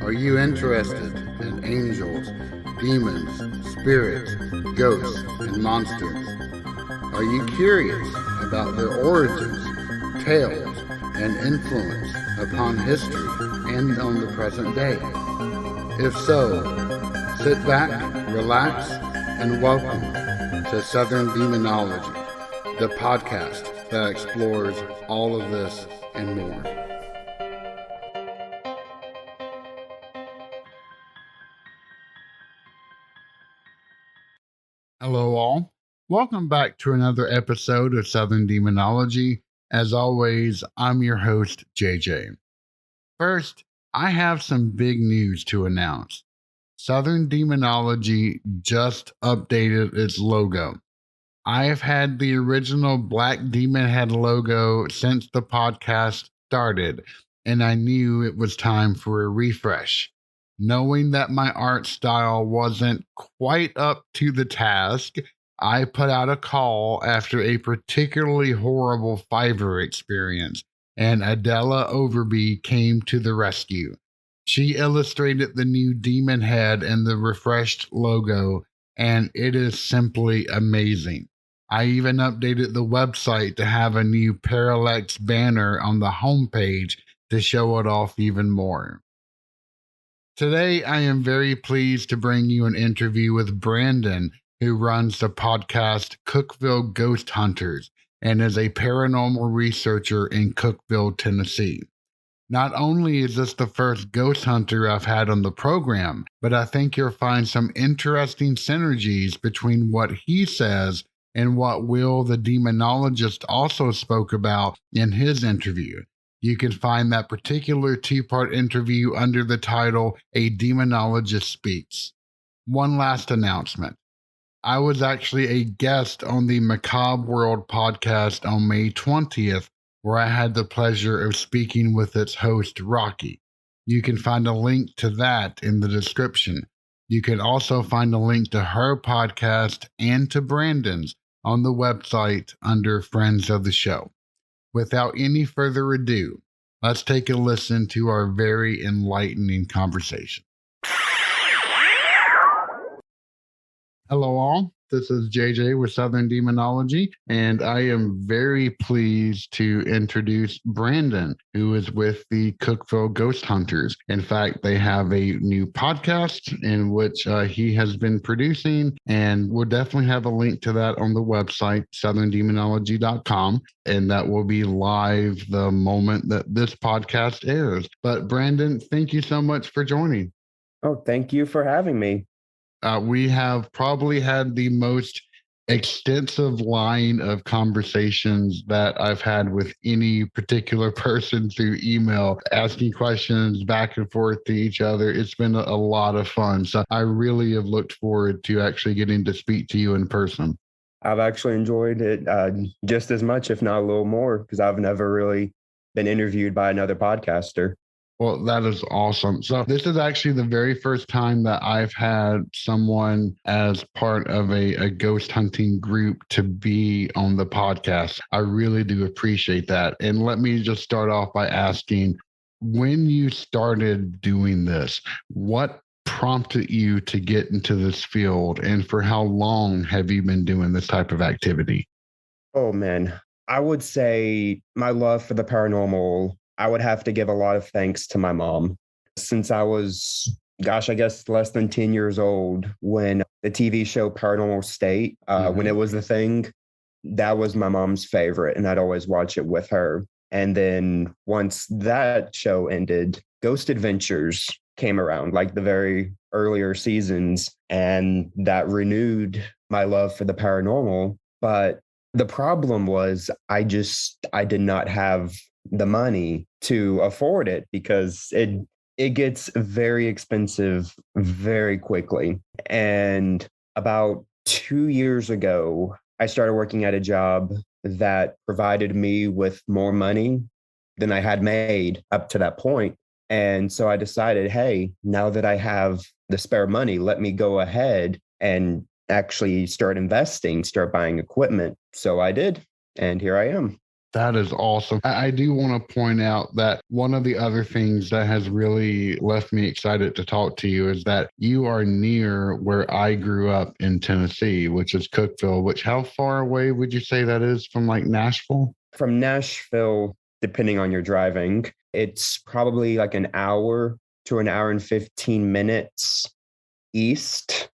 Are you interested in angels, demons, spirits, ghosts, and monsters? Are you curious about their origins, tales, and influence upon history and on the present day? If so, sit back, relax, and welcome to Southern Demonology, the podcast that explores all of this and more. Hello all. Welcome back to another episode of Southern Demonology. As always, I'm your host, JJ. First, I have some big news to announce. Southern Demonology just updated its logo. I have had the original Black Demon Head logo since the podcast started, and I knew it was time for a refresh. Knowing that my art style wasn't quite up to the task, I put out a call after a particularly horrible Fiverr experience, and Adela Overby came to the rescue. She illustrated the new demon head and the refreshed logo, and it is simply amazing. I even updated the website to have a new parallax banner on the homepage to show it off even more. Today, I am very pleased to bring you an interview with Brandon, who runs the podcast Cookeville Ghost Hunters and is a paranormal researcher in Cookeville, Tennessee. Not only is this the first ghost hunter I've had on the program, but I think you'll find some interesting synergies between what he says and what Will the Demonologist also spoke about in his interview. You can find that particular two-part interview under the title A Demonologist Speaks. One last announcement. I was actually a guest on the Macabre World podcast on May 20th, where I had the pleasure of speaking with its host, Rocky. You can find a link to that in the description. You can also find a link to her podcast and to Brandon's on the website under Friends of the Show. Without any further ado, let's take a listen to our very enlightening conversation. Hello all, this is JJ with Southern Demonology, and I am very pleased to introduce Brandon, who is with the Cookeville Ghost Hunters. In fact, they have a new podcast in which he has been producing, and we'll definitely have a link to that on the website, southerndemonology.com, and that will be live the moment that this podcast airs. But Brandon, thank you so much for joining. Oh, thank you for having me. We have probably had the most extensive line of conversations that I've had with any particular person through email, asking questions back and forth to each other. It's been a lot of fun. So I really have looked forward to actually getting to speak to you in person. I've actually enjoyed it just as much, if not a little more, because I've never really been interviewed by another podcaster. Well, that is awesome. So this is actually the very first time that I've had someone as part of a ghost hunting group to be on the podcast. I really do appreciate that. And let me just start off by asking, when you started doing this, what prompted you to get into this field, and for how long have you been doing this type of activity? Oh, man. I would say my love for the paranormal, I would have to give a lot of thanks to my mom. Since I was, I guess less than 10 years old, when the TV show Paranormal State, when it was the thing, that was my mom's favorite, and I'd always watch it with her. And then once that show ended, Ghost Adventures came around, like the very earlier seasons, and that renewed my love for the paranormal. But the problem was I did not have the money to afford it, because it gets very expensive very quickly. And about 2 years ago, I started working at a job that provided me with more money than I had made up to that point. And so I decided, hey, now that I have the spare money, let me go ahead and actually start investing, start buying equipment. So I did, and here I am. That is awesome. I do want to point out that one of the other things that has really left me excited to talk to you is that you are near where I grew up in Tennessee, which is Cookeville, which how far away would you say that is from like Nashville? From Nashville, depending on your driving, it's probably like an hour to an hour and 15 minutes east.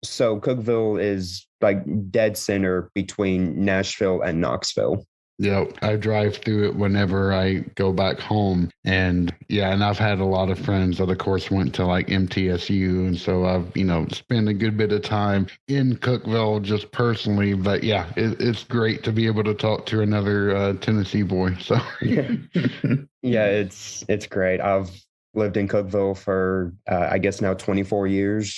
So Cookeville is like dead center between Nashville and Knoxville. Yep, I drive through it whenever I go back home. And yeah, and I've had a lot of friends that, of course, went to like MTSU. And so I've, spent a good bit of time in Cookeville just personally. But yeah, it's great to be able to talk to another Tennessee boy. So yeah, it's great. I've lived in Cookeville for, I guess now 24 years.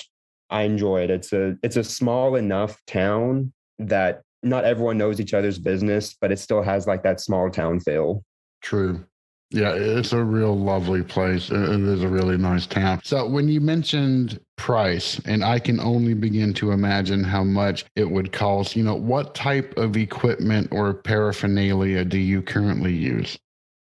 I enjoy it. It's a small enough town that not everyone knows each other's business, but it still has like that small town feel. True. Yeah, it's a real lovely place. It is a really nice town. So when you mentioned price, and I can only begin to imagine how much it would cost, what type of equipment or paraphernalia do you currently use?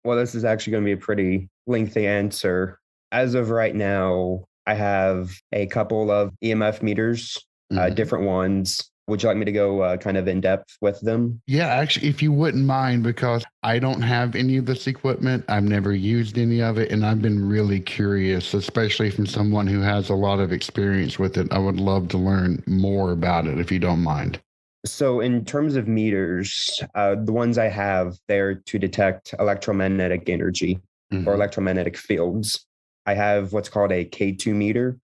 Well, this is actually going to be a pretty lengthy answer. As of right now, I have a couple of EMF meters, different ones. Would you like me to go kind of in depth with them? Yeah, actually, if you wouldn't mind, because I don't have any of this equipment. I've never used any of it. And I've been really curious, especially from someone who has a lot of experience with it. I would love to learn more about it if you don't mind. So in terms of meters, the ones I have, they're to detect electromagnetic energy or electromagnetic fields. I have what's called a K2 meter,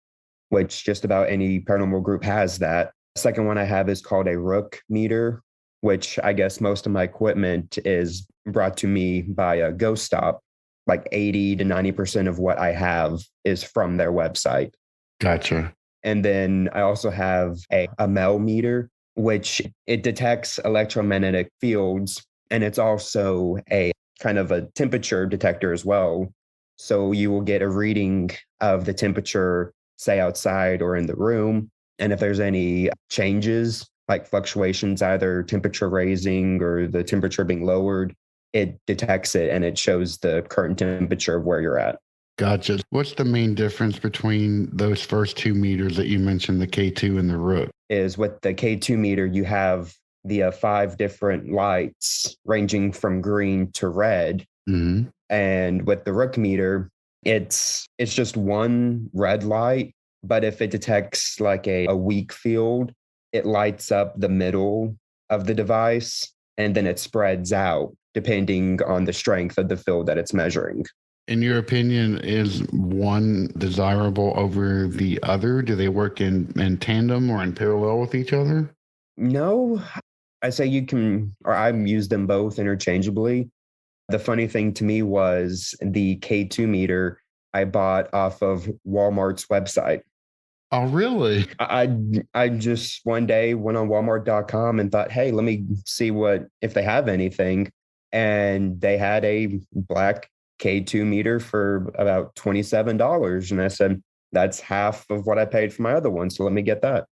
which just about any paranormal group has that. Second one I have is called a Rook meter, which I guess most of my equipment is brought to me by a Ghost Stop. Like 80 to 90% of what I have is from their website. Gotcha. And then I also have a Mel meter, which it detects electromagnetic fields. And it's also a kind of a temperature detector as well. So you will get a reading of the temperature, say outside or in the room. And if there's any changes, like fluctuations, either temperature raising or the temperature being lowered, it detects it and it shows the current temperature of where you're at. Gotcha. What's the main difference between those first two meters that you mentioned, the K2 and the Rook? Is with the K2 meter, you have the 5 different lights ranging from green to red. Mm-hmm. And with the Rook meter, it's just one red light. But if it detects like a weak field, it lights up the middle of the device and then it spreads out depending on the strength of the field that it's measuring. In your opinion, is one desirable over the other? Do they work in tandem or in parallel with each other? No, I say you can, or I've used them both interchangeably. The funny thing to me was the K2 meter I bought off of Walmart's website. Oh, really? I just one day went on Walmart.com and thought, hey, let me see if they have anything. And they had a black K2 meter for about $27. And I said, that's half of what I paid for my other one. So let me get that.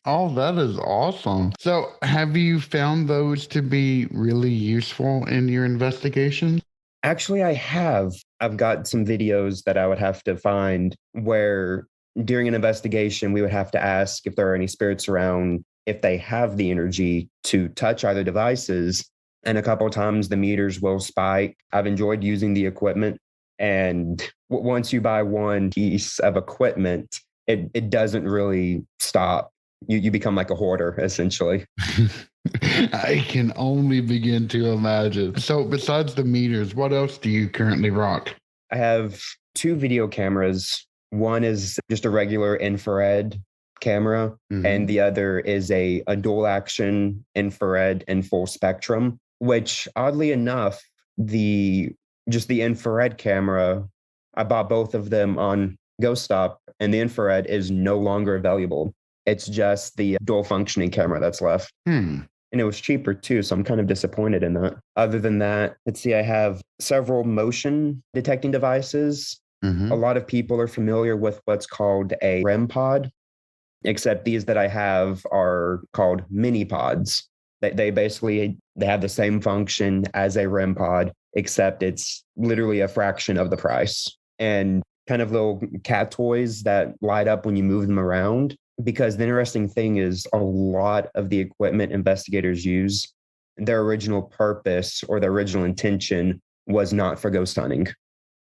Oh, that is awesome. So, have you found those to be really useful in your investigation? Actually, I have. I've got some videos that I would have to find where during an investigation, we would have to ask if there are any spirits around, if they have the energy to touch either devices. And a couple of times the meters will spike. I've enjoyed using the equipment. And once you buy one piece of equipment, it doesn't really stop. You become like a hoarder, essentially. I can only begin to imagine. So, besides the meters, what else do you currently rock? I have 2 video cameras. One is just a regular infrared camera, and the other is a dual action infrared and full spectrum, which oddly enough, the infrared camera, I bought both of them on Ghost Stop, and the infrared is no longer available. It's just the dual functioning camera that's left. And it was cheaper too, so I'm kind of disappointed in that. Other than that, let's see, I have several motion detecting devices. A lot of people are familiar with what's called a REM pod, except these that I have are called mini pods. They basically they have the same function as a REM pod, except it's literally a fraction of the price. And kind of little cat toys that light up when you move them around. Because the interesting thing is a lot of the equipment investigators use, their original purpose or their original intention was not for ghost hunting.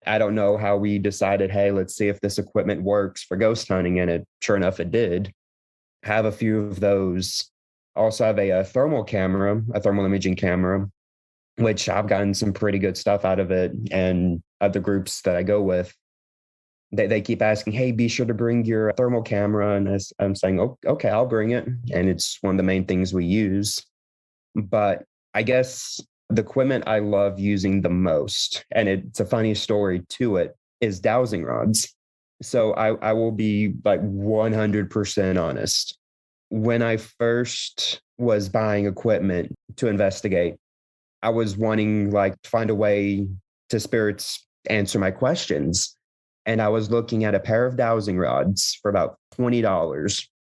I don't know how we decided, hey, let's see if this equipment works for ghost hunting. And sure enough, it did. Have a few of those. Also have a thermal camera, a thermal imaging camera, which I've gotten some pretty good stuff out of it. And other groups that I go with, they keep asking, hey, be sure to bring your thermal camera. And I'm saying, oh, okay, I'll bring it. And it's one of the main things we use. But I guess the equipment I love using the most, and it's a funny story to it, is dowsing rods. So I will be like 100% honest. When I first was buying equipment to investigate, I was wanting like to find a way to spirits answer my questions. And I was looking at a pair of dowsing rods for about $20.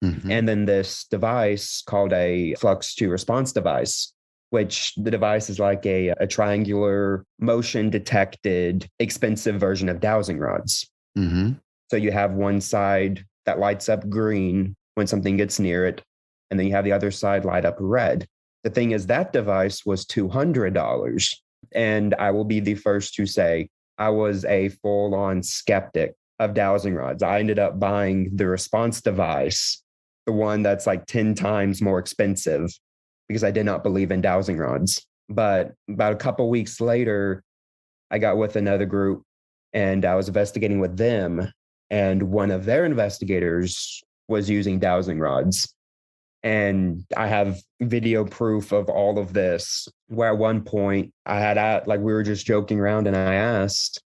Mm-hmm. And then this device called a flux to response device, which the device is like a triangular motion detected expensive version of dowsing rods. Mm-hmm. So you have one side that lights up green when something gets near it, and then you have the other side light up red. The thing is, that device was $200. And I will be the first to say I was a full-on skeptic of dowsing rods. I ended up buying the response device, the one that's like 10 times more expensive, because I did not believe in dowsing rods. But about a couple weeks later, I got with another group and I was investigating with them. And one of their investigators was using dowsing rods. And I have video proof of all of this, where at one point we were just joking around and I asked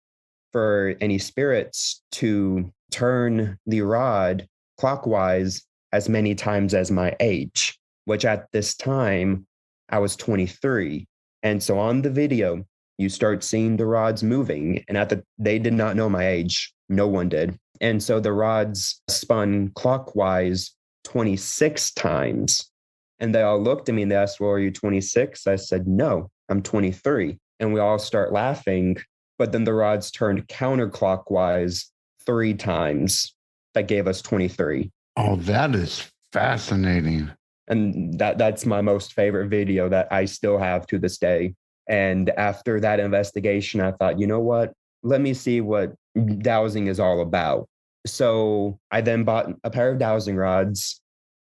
for any spirits to turn the rod clockwise as many times as my age, which at this time I was 23. And so on the video, you start seeing the rods moving. And they did not know my age. No one did. And so the rods spun clockwise 26 times. And they all looked at me and they asked, well, are you 26? I said, no, I'm 23. And we all start laughing. But then the rods turned counterclockwise 3 times. That gave us 23. Oh, that is fascinating. And that's my most favorite video that I still have to this day. And after that investigation, I thought, you know what? Let me see what dowsing is all about. So I then bought a pair of dowsing rods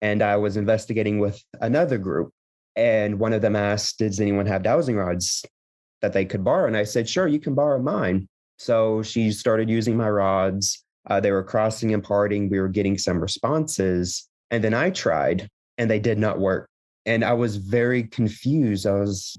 and I was investigating with another group. And one of them asked, does anyone have dowsing rods that they could borrow? And I said, sure, you can borrow mine. So she started using my rods. They were crossing and parting. We were getting some responses. And then I tried and they did not work. And I was very confused.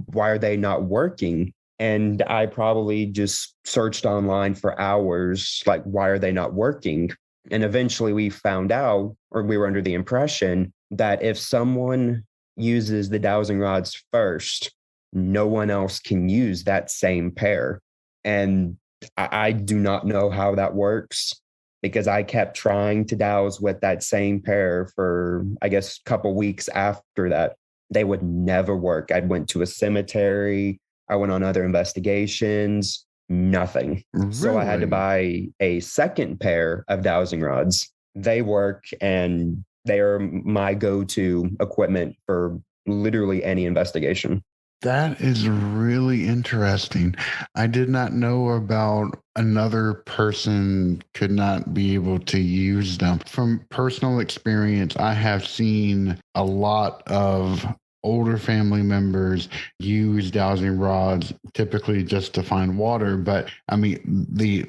Why are they not working? And I probably just searched online for hours, like, why are they not working? And eventually we found out, or we were under the impression, that if someone uses the dowsing rods first, no one else can use that same pair. And I do not know how that works, because I kept trying to douse with that same pair for, I guess, a couple weeks after that. They would never work. I went to a cemetery. I went on other investigations, nothing. Really? So I had to buy a second pair of dowsing rods. They work and they are my go-to equipment for literally any investigation. That is really interesting. I did not know about another person could not be able to use them. From personal experience, I have seen a lot of older family members use dowsing rods typically just to find water, but I mean the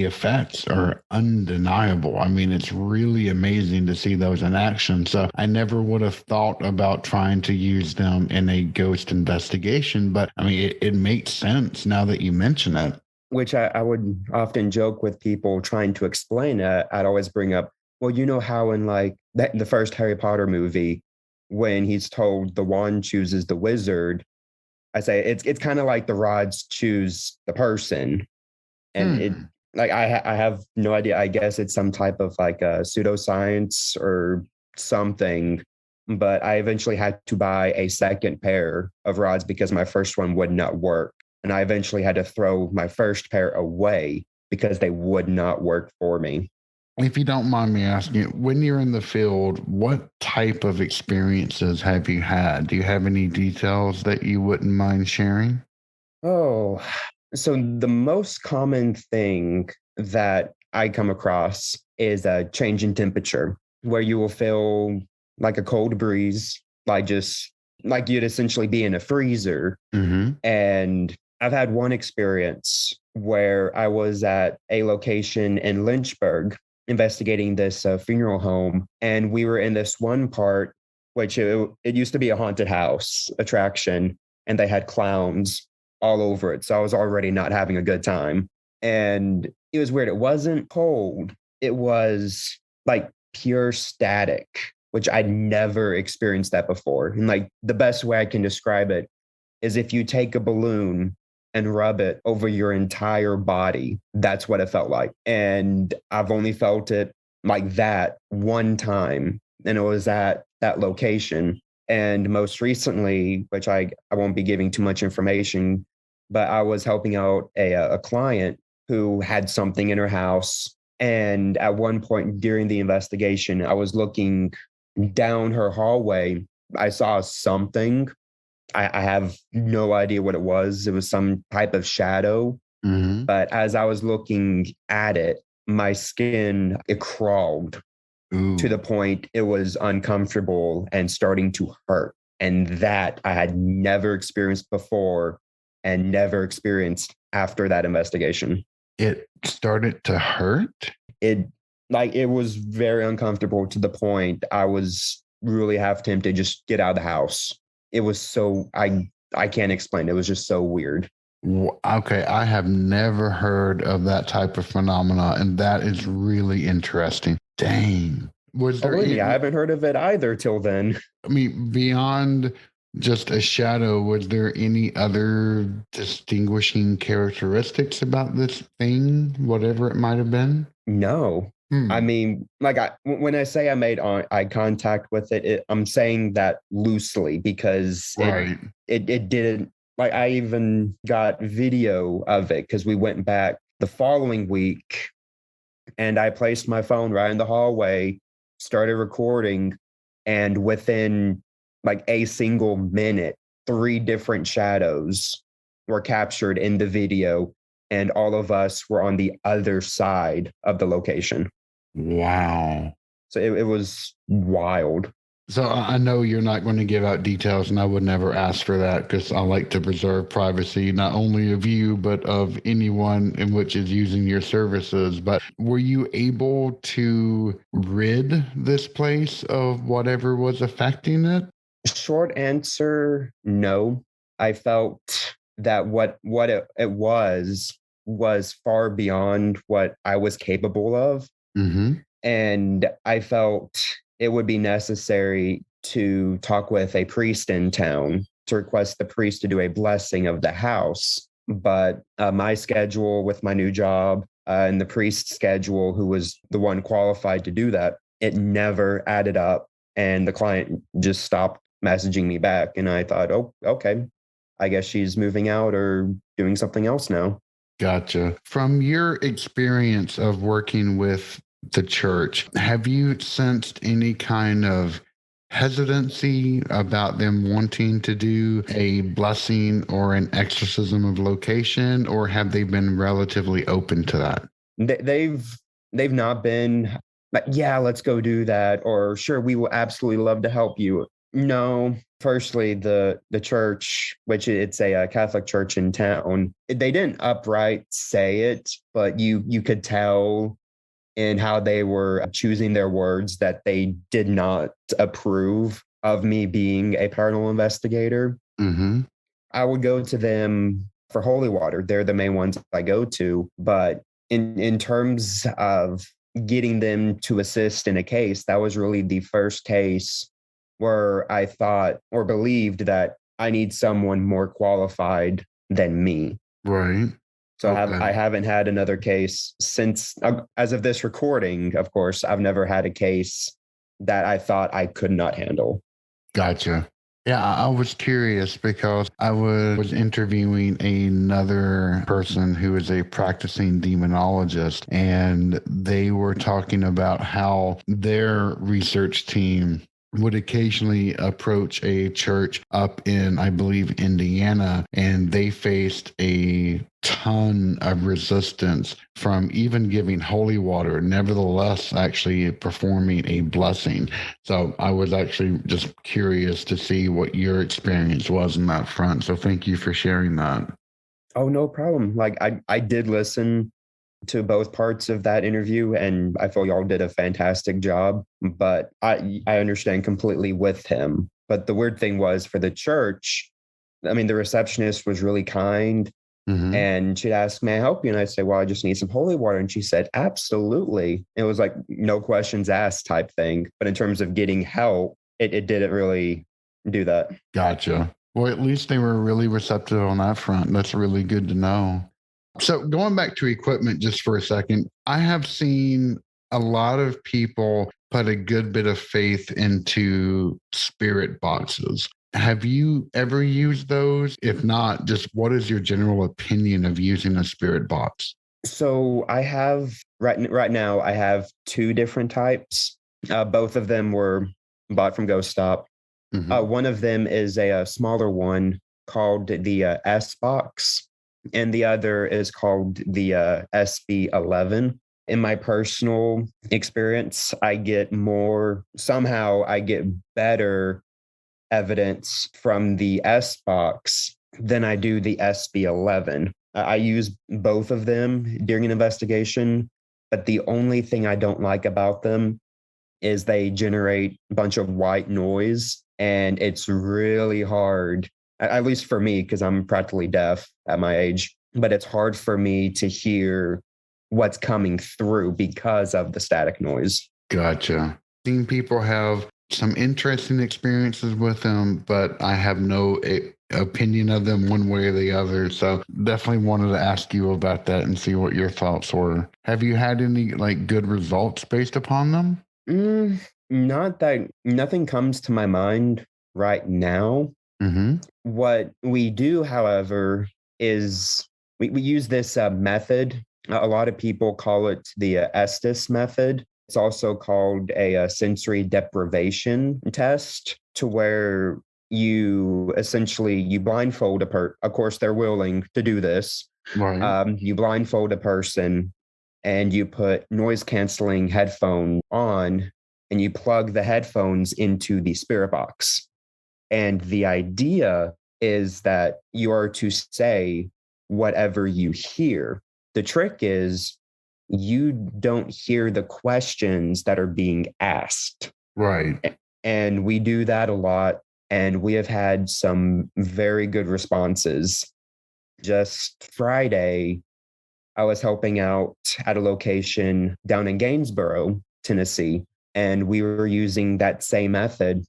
effects are undeniable. I mean, it's really amazing to see those in action. So I never would have thought about trying to use them in a ghost investigation, but I mean, it makes sense now that you mention it. Which I would often joke with people trying to explain it. I'd always bring up, well, you know how in like the first Harry Potter movie, when he's told the wand chooses the wizard, I say it's kind of like the rods choose the person. And it like I have no idea. I guess it's some type of like a pseudoscience or something but I eventually had to buy a second pair of rods because my first one would not work. And I eventually had to throw my first pair away because they would not work for me. If you don't mind me asking, when you're in the field, what type of experiences have you had? Do you have any details that you wouldn't mind sharing? Oh, so the most common thing that I come across is a change in temperature where you will feel like a cold breeze, like just like you'd essentially be in a freezer. Mm-hmm. And I've had one experience where I was at a location in Lynchburg investigating this funeral home. And we were in this one part, which it used to be a haunted house attraction, and they had clowns all over it. So I was already not having a good time. And it was weird. It wasn't cold, it was like pure static, which I'd never experienced that before. And like the best way I can describe it is if you take a balloon and rub it over your entire body, that's what it felt like. And I've only felt it like that one time, and it was at that location. And most recently, which I won't be giving too much information, but I was helping out a client who had something in her house. And at one point during the investigation, I was looking down her hallway. I saw something. I have no idea what it was. It was some type of shadow. Mm-hmm. But as I was looking at it, my skin, it crawled to the point it was uncomfortable and starting to hurt. And that I had never experienced before and never experienced after that investigation. It started to hurt? It was very uncomfortable to the point I was really half tempted to just get out of the house. It was so, I can't explain. It was just so weird. Okay, I have never heard of that type of phenomena, and that is really interesting. Dang. Was there Believe me, I haven't heard of it either till then. I mean, beyond just a shadow, was there any other distinguishing characteristics about this thing, whatever it might have been? No. I mean, when I say I made eye contact with it, I'm saying that loosely because Right. it didn't, like, I even got video of it because we went back the following week and I placed my phone right in the hallway, started recording, and within like a single minute, 3 different shadows were captured in the video, and all of us were on the other side of the location. Wow. So it was wild. So I know you're not going to give out details, and I would never ask for that because I like to preserve privacy, not only of you, but of anyone in which is using your services. But were you able to rid this place of whatever was affecting it? Short answer, no. I felt that what it was far beyond what I was capable of. Mm-hmm. And I felt it would be necessary to talk with a priest in town to request the priest to do a blessing of the house. But my schedule with my new job and the priest's schedule, who was the one qualified to do that, it never added up. And the client just stopped messaging me back. And I thought, oh, okay, I guess she's moving out or doing something else now. Gotcha. From your experience of working with the church, have you sensed any kind of hesitancy about them wanting to do a blessing or an exorcism of location, or have they been relatively open to that? They've not been like, yeah, let's go do that, or sure, we will absolutely love to help you. No. Firstly, the church, which it's a Catholic church in town, they didn't outright say it, but you could tell in how they were choosing their words that they did not approve of me being a paranormal investigator. Mm-hmm. I would go to them for holy water. They're the main ones I go to. But in terms of getting them to assist in a case, that was really the first case where I thought or believed that I need someone more qualified than me. Right. So Okay. I haven't had another case since, as of this recording, of course, I've never had a case that I thought I could not handle. Gotcha. Yeah, I was curious because I was interviewing another person who is a practicing demonologist, and they were talking about how their research team would occasionally approach a church up in, I believe, Indiana, and they faced a ton of resistance from even giving holy water, nevertheless, actually performing a blessing. So I was actually just curious to see what your experience was in that front. So thank you for sharing that. Oh, no problem. Like I did listen to both parts of that interview, and I feel y'all did a fantastic job. But I understand completely with him. But the weird thing was for the church, I mean, the receptionist was really kind, Hmm. and she'd ask, "May I help you?" And I say, "Well, I just need some holy water." And she said, "Absolutely." It was like no questions asked type thing. But in terms of getting help, it didn't really do that. Gotcha. Well, at least they were really receptive on that front. That's really good to know. So, going back to equipment just for a second, I have seen a lot of people put a good bit of faith into spirit boxes. Have you ever used those? If not, just what is your general opinion of using a spirit box? So I have right now I have two different types. Both of them were bought from Ghost Stop. Hmm. One of them is a smaller one called the S box, and the other is called the SB11. In my personal experience, I get better evidence from the S box than I do the SB11. I use both of them during an investigation, but the only thing I don't like about them is they generate a bunch of white noise, and it's really hard, at least for me, because I'm practically deaf at my age, but it's hard for me to hear what's coming through because of the static noise. Gotcha. Seen people have some interesting experiences with them, but I have no opinion of them one way or the other. So definitely wanted to ask you about that and see what your thoughts were. Have you had any like good results based upon them? Mm, Not that nothing comes to my mind right now. Mm-hmm. What we do, however, is we use this method. A lot of people call it the Estes method. It's also called a sensory deprivation test, to where you essentially you blindfold a person. Of course, they're willing to do this. Right. You blindfold a person, and you put noise canceling headphone on, and you plug the headphones into the spirit box. And the idea is that you are to say whatever you hear. The trick is you don't hear the questions that are being asked. Right. And we do that a lot. And we have had some very good responses. Just Friday, I was helping out at a location down in Gainesboro, Tennessee, and we were using that same method.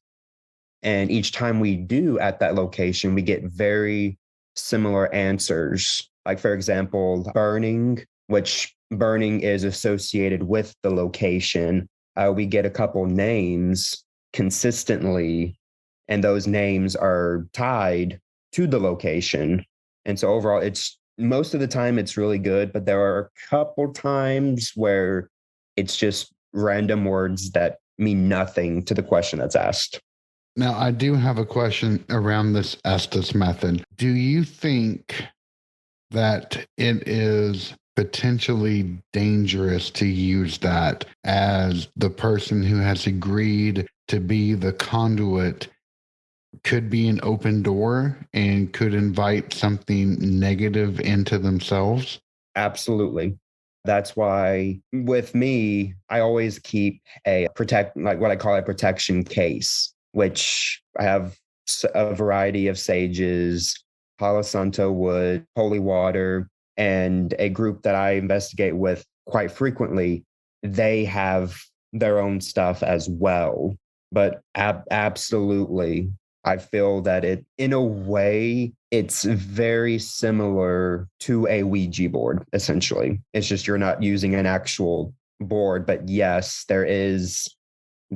And each time we do at that location, we get very similar answers. Like, for example, burning, which burning is associated with the location. We get a couple names consistently, and those names are tied to the location. And so overall, it's most of the time it's really good, but there are a couple times where it's just random words that mean nothing to the question that's asked. Now, I do have a question around this Estes method. Do you think that it is potentially dangerous to use that, as the person who has agreed to be the conduit could be an open door and could invite something negative into themselves? Absolutely. That's why with me, I always keep like what I call a protection case, which I have a variety of sages, Palo Santo wood, holy water, and a group that I investigate with quite frequently. They have their own stuff as well. But absolutely, I feel that in a way, it's very similar to a Ouija board, essentially. It's just you're not using an actual board, but yes,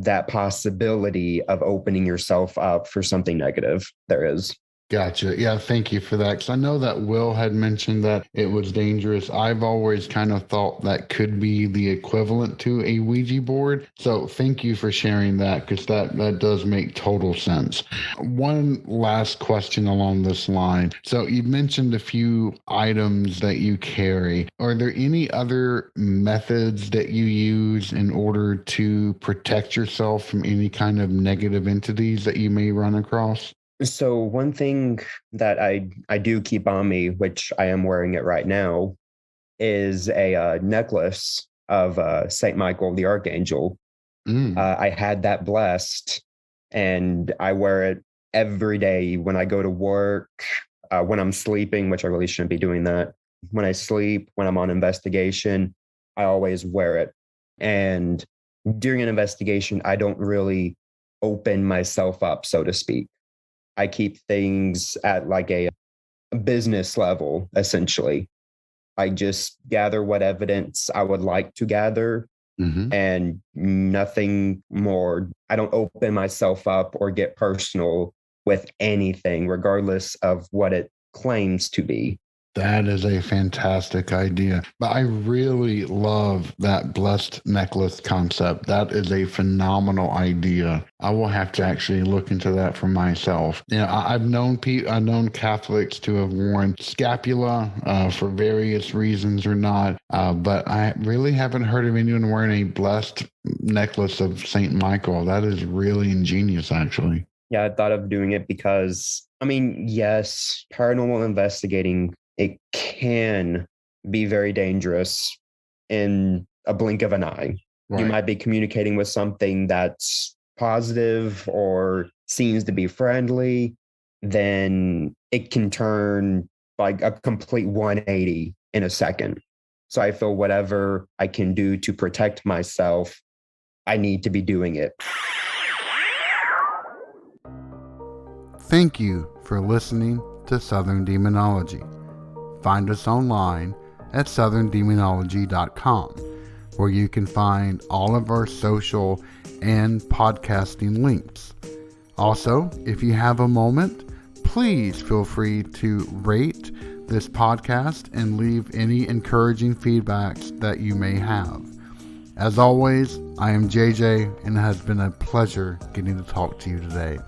that possibility of opening yourself up for something negative there is. Gotcha. Yeah, thank you for that. Because I know that Will had mentioned that it was dangerous. I've always kind of thought that could be the equivalent to a Ouija board. So thank you for sharing that, because that does make total sense. One last question along this line. So you mentioned a few items that you carry. Are there any other methods that you use in order to protect yourself from any kind of negative entities that you may run across? So one thing that I do keep on me, which I am wearing it right now, is a necklace of Saint Michael the Archangel. I had that blessed, and I wear it every day when I go to work, when I'm sleeping, which I really shouldn't be doing that. When I sleep, when I'm on investigation, I always wear it. And during an investigation, I don't really open myself up, so to speak. I keep things at like a business level, essentially. I just gather what evidence I would like to gather and nothing more. I don't open myself up or get personal with anything, regardless of what it claims to be. That is a fantastic idea. But I really love that blessed necklace concept. That is a phenomenal idea. I will have to actually look into that for myself. You know, I've known Catholics to have worn scapula for various reasons or not, but I really haven't heard of anyone wearing a blessed necklace of Saint Michael. That is really ingenious, actually. Yeah, I thought of doing it because, I mean, yes, paranormal investigating, it can be very dangerous in a blink of an eye. Right. You might be communicating with something that's positive or seems to be friendly, then it can turn like a complete 180 in a second. So I feel whatever I can do to protect myself, I need to be doing it. Thank you for listening to Southern Demonology. Find us online at southerndemonology.com, where you can find all of our social and podcasting links. Also, if you have a moment, please feel free to rate this podcast and leave any encouraging feedbacks that you may have. As always, I am JJ, and it has been a pleasure getting to talk to you today.